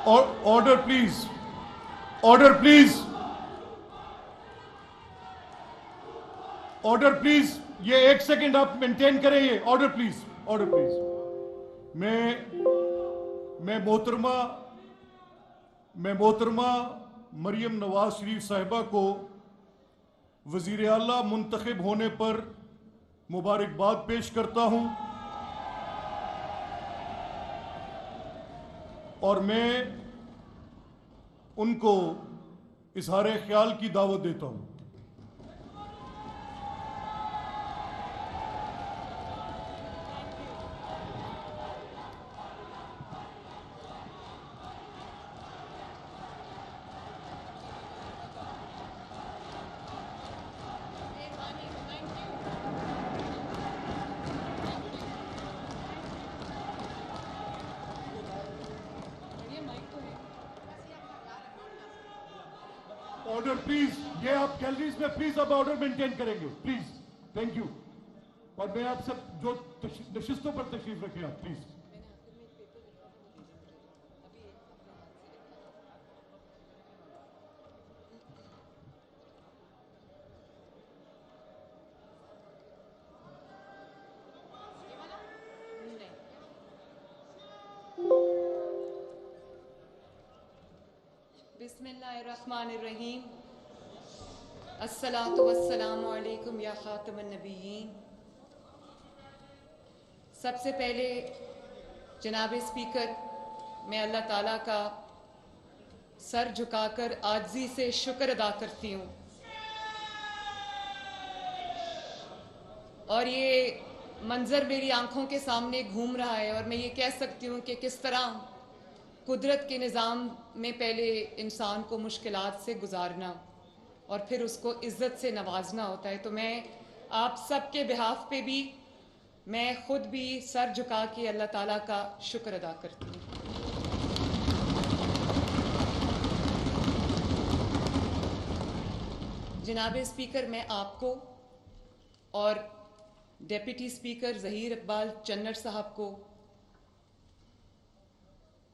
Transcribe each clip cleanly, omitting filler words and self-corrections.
Order please, order please, order please. یہ 1 second آپ maintain کریں. یہ آرڈر پلیز، آرڈر پلیز. میں محترمہ مریم نواز شریف صاحبہ کو وزیر اعلیٰ منتخب ہونے پر مبارکباد پیش کرتا ہوں، اور میں ان کو اظہار خیال کی دعوت دیتا ہوں. Order please. یہ آپ گیلریز میں پلیز اب آرڈر مینٹین کریں گے پلیز. Thank you. اور میں آپ سب جو نشستوں پر تشریف رکھیں آپ پلیز. بسم اللہ الرحمن الرحیم. الصلاۃ والسلام علیکم یا خاتم النبیین. سب سے پہلے جناب اسپیکر، میں اللہ تعالیٰ کا سر جھکا کر عاجزی سے شکر ادا کرتی ہوں، اور یہ منظر میری آنکھوں کے سامنے گھوم رہا ہے، اور میں یہ کہہ سکتی ہوں کہ کس طرح قدرت کے نظام میں پہلے انسان کو مشکلات سے گزارنا اور پھر اس کو عزت سے نوازنا ہوتا ہے. تو میں آپ سب کے بہاف پہ بھی، میں خود بھی سر جھکا کے اللہ تعالیٰ کا شکر ادا کرتی ہوں. جناب اسپیکر، میں آپ کو اور ڈیپٹی اسپیکر ظہیر اقبال چنر صاحب کو،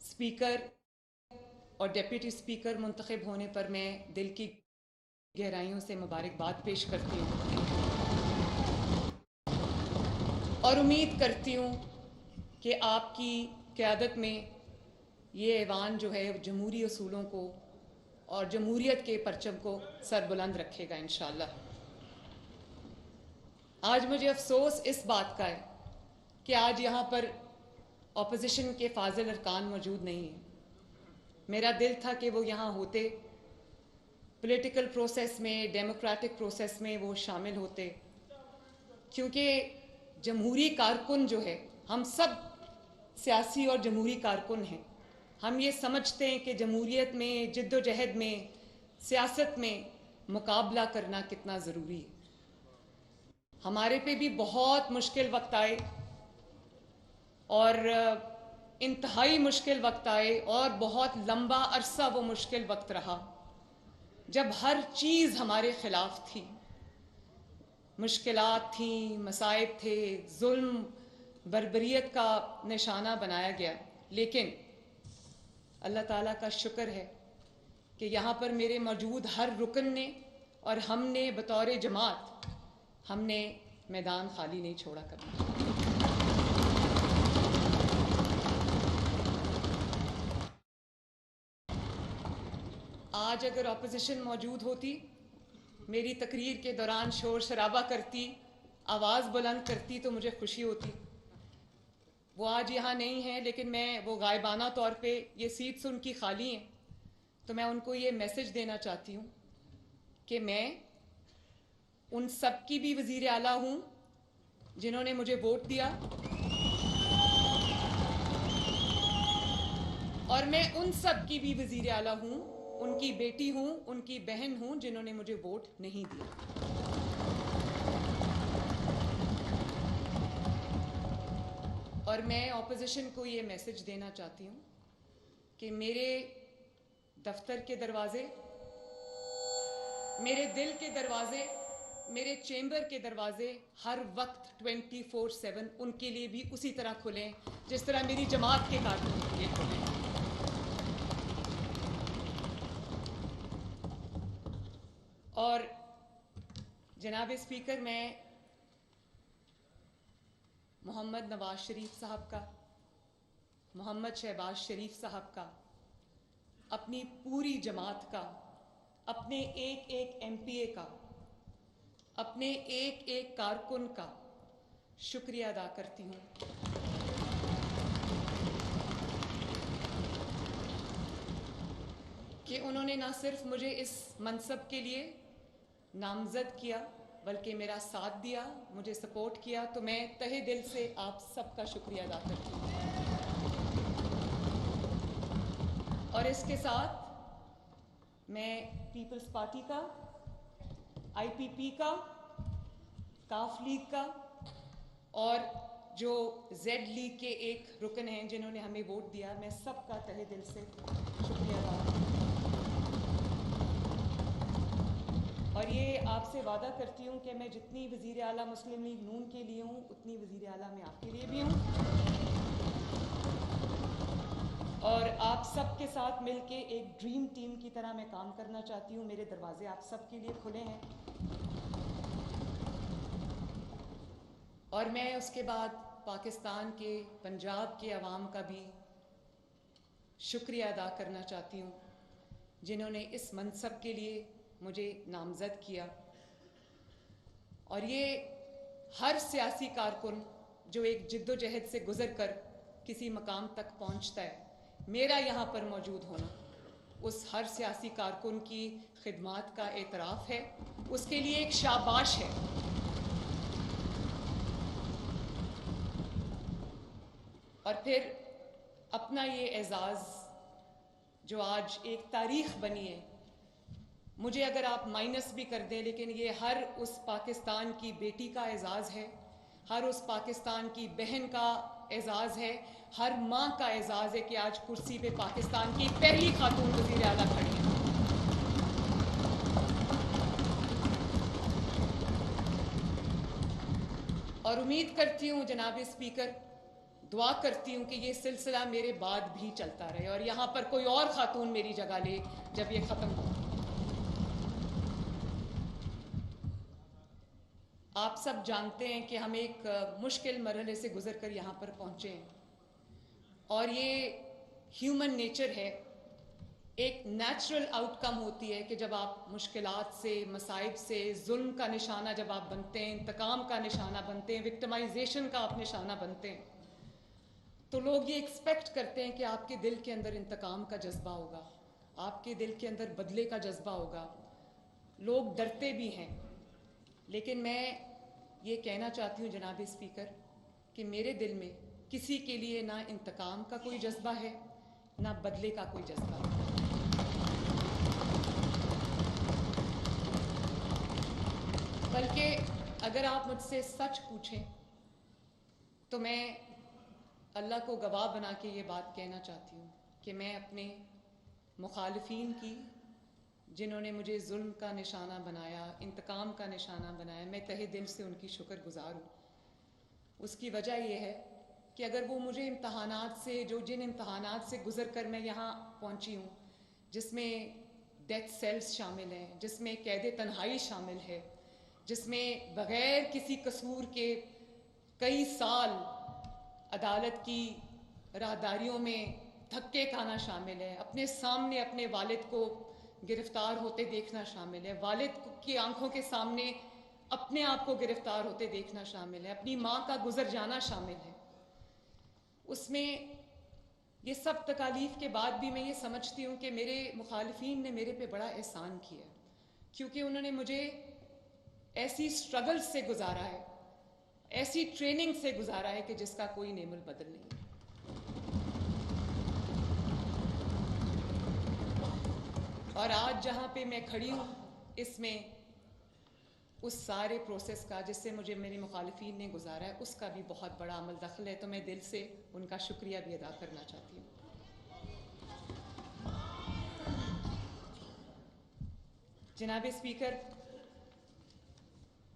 اسپیکر اور ڈیپٹی اسپیکر منتخب ہونے پر میں دل کی گہرائیوں سے مبارکباد پیش کرتی ہوں، اور امید کرتی ہوں کہ آپ کی قیادت میں یہ ایوان جو ہے جمہوری اصولوں کو اور جمہوریت کے پرچم کو سربلند رکھے گا انشاءاللہ. آج مجھے افسوس اس بات کا ہے کہ آج یہاں پر اپوزیشن کے فاضل ارکان موجود نہیں ہیں. میرا دل تھا کہ وہ یہاں ہوتے، پولیٹیکل پروسیس میں، ڈیموکریٹک پروسیس میں وہ شامل ہوتے، کیونکہ جمہوری کارکن جو ہے، ہم سب سیاسی اور جمہوری کارکن ہیں. ہم یہ سمجھتے ہیں کہ جمہوریت میں، جد و جہد میں، سیاست میں مقابلہ کرنا کتنا ضروری ہے. ہمارے پہ بھی بہت مشکل وقت آئے، اور انتہائی مشکل وقت آئے، اور بہت لمبا عرصہ وہ مشکل وقت رہا جب ہر چیز ہمارے خلاف تھی. مشکلات تھیں، مصائب تھے، ظلم بربریت کا نشانہ بنایا گیا. لیکن اللہ تعالیٰ کا شکر ہے کہ یہاں پر میرے موجود ہر رکن نے اور ہم نے بطور جماعت، ہم نے میدان خالی نہیں چھوڑا کبھی. آج اگر اپوزیشن موجود ہوتی، میری تقریر کے دوران شور شرابہ کرتی، آواز بلند کرتی، تو مجھے خوشی ہوتی. وہ آج یہاں نہیں ہیں، لیکن میں وہ غائبانہ طور پہ، یہ سیٹس ان کی خالی ہیں، تو میں ان کو یہ میسج دینا چاہتی ہوں کہ میں ان سب کی بھی وزیر اعلیٰ ہوں جنہوں نے مجھے ووٹ دیا، اور میں ان سب کی بھی وزیر اعلیٰ ہوں، ان کی بیٹی ہوں، ان کی بہن ہوں جنہوں نے مجھے ووٹ نہیں دیا. اور میں اپوزیشن کو یہ میسج دینا چاہتی ہوں کہ میرے دفتر کے دروازے، میرے دل کے دروازے، میرے چیمبر کے دروازے ہر وقت 24/7 ان کے لیے بھی اسی طرح کھلیں جس طرح میری جماعت کے کارکنوں کے لیے کھلیں. اور جناب اسپیکر، میں محمد نواز شریف صاحب کا، محمد شہباز شریف صاحب کا، اپنی پوری جماعت کا، اپنے ایک ایک ایم پی اے کا، اپنے ایک ایک کارکن کا شکریہ ادا کرتی ہوں کہ انہوں نے نہ صرف مجھے اس منصب کے لیے نامزد کیا بلکہ میرا ساتھ دیا، مجھے سپورٹ کیا، تو میں تہہ دل سے آپ سب کا شکریہ ادا کرتی ہوں۔ اور اس کے ساتھ میں پیپلز پارٹی کا، آئی پی پی کا، کاف لیگ کا اور جو زیڈ لیگ کے ایک رکن ہیں جنہوں نے ہمیں ووٹ دیا، میں سب کا تہہ دل سے شکریہ ادا کرتی ہوں۔ اور یہ آپ سے وعدہ کرتی ہوں کہ میں جتنی وزیر اعلیٰ مسلم لیگ نون کے لیے ہوں اتنی وزیر اعلیٰ میں آپ کے لیے بھی ہوں، اور آپ سب کے ساتھ مل کے ایک ڈریم ٹیم کی طرح میں کام کرنا چاہتی ہوں۔ میرے دروازے آپ سب کے لیے کھلے ہیں، اور میں اس کے بعد پاکستان کے، پنجاب کے عوام کا بھی شکریہ ادا کرنا چاہتی ہوں جنہوں نے اس منصب کے لیے مجھے نامزد کیا۔ اور یہ ہر سیاسی کارکن جو ایک جد و جہد سے گزر کر کسی مقام تک پہنچتا ہے، میرا یہاں پر موجود ہونا اس ہر سیاسی کارکن کی خدمات کا اعتراف ہے، اس کے لیے ایک شاباش ہے۔ اور پھر اپنا یہ اعزاز جو آج ایک تاریخ بنی ہے، مجھے اگر آپ مائنس بھی کر دیں، لیکن یہ ہر اس پاکستان کی بیٹی کا اعزاز ہے، ہر اس پاکستان کی بہن کا اعزاز ہے، ہر ماں کا اعزاز ہے کہ آج کرسی پہ پاکستان کی پہلی خاتون وزیر اعلیٰ کھڑی ہیں۔ اور امید کرتی ہوں جناب اسپیکر، دعا کرتی ہوں کہ یہ سلسلہ میرے بعد بھی چلتا رہے اور یہاں پر کوئی اور خاتون میری جگہ لے جب یہ ختم ہو۔ آپ سب جانتے ہیں کہ ہم ایک مشکل مرحلے سے گزر کر یہاں پر پہنچے ہیں، اور یہ ہیومن نیچر ہے، ایک نیچرل آؤٹ کم ہوتی ہے کہ جب آپ مشکلات سے، مصائب سے، ظلم کا نشانہ جب آپ بنتے ہیں، انتقام کا نشانہ بنتے ہیں، وکٹمائزیشن کا آپ نشانہ بنتے ہیں، تو لوگ یہ ایکسپیکٹ کرتے ہیں کہ آپ کے دل کے اندر انتقام کا جذبہ ہوگا، آپ کے دل کے اندر بدلے کا جذبہ ہوگا، لوگ ڈرتے بھی ہیں۔ لیکن میں یہ کہنا چاہتی ہوں جناب اسپیکر کہ میرے دل میں کسی کے لیے نہ انتقام کا کوئی جذبہ ہے، نہ بدلے کا کوئی جذبہ ہے۔ بلکہ اگر آپ مجھ سے سچ پوچھیں تو میں اللہ کو گواہ بنا کے یہ بات کہنا چاہتی ہوں کہ میں اپنے مخالفین کی، جنہوں نے مجھے ظلم کا نشانہ بنایا، انتقام کا نشانہ بنایا، میں تہہ دل سے ان کی شکر گزار ہوں۔ اس کی وجہ یہ ہے کہ اگر وہ مجھے جن امتحانات سے گزر کر میں یہاں پہنچی ہوں، جس میں ڈیتھ سیلز شامل ہیں، جس میں قید تنہائی شامل ہے، جس میں بغیر کسی قصور کے کئی سال عدالت کی راہداریوں میں دھکے کھانا شامل ہے، اپنے سامنے اپنے والد کو گرفتار ہوتے دیکھنا شامل ہے، والد کی آنکھوں کے سامنے اپنے آپ کو گرفتار ہوتے دیکھنا شامل ہے، اپنی ماں کا گزر جانا شامل ہے، اس میں یہ سب تکالیف کے بعد بھی میں یہ سمجھتی ہوں کہ میرے مخالفین نے میرے پہ بڑا احسان کیا، کیونکہ انہوں نے مجھے ایسی سٹرگل سے گزارا ہے، ایسی ٹریننگ سے گزارا ہے کہ جس کا کوئی نعم البدل نہیں۔ اور آج جہاں پہ میں کھڑی ہوں، اس میں اس سارے پروسیس کا جس سے مجھے میرے مخالفین نے گزارا ہے، اس کا بھی بہت بڑا عمل دخل ہے، تو میں دل سے ان کا شکریہ بھی ادا کرنا چاہتی ہوں۔ جناب اسپیکر،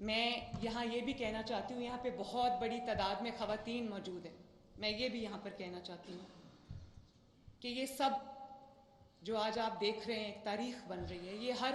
میں یہاں یہ بھی کہنا چاہتی ہوں، یہاں پہ بہت بڑی تعداد میں خواتین موجود ہیں، میں یہ بھی یہاں پر کہنا چاہتی ہوں کہ یہ سب جو آج آپ دیکھ رہے ہیں ایک تاریخ بن رہی ہے، یہ ہر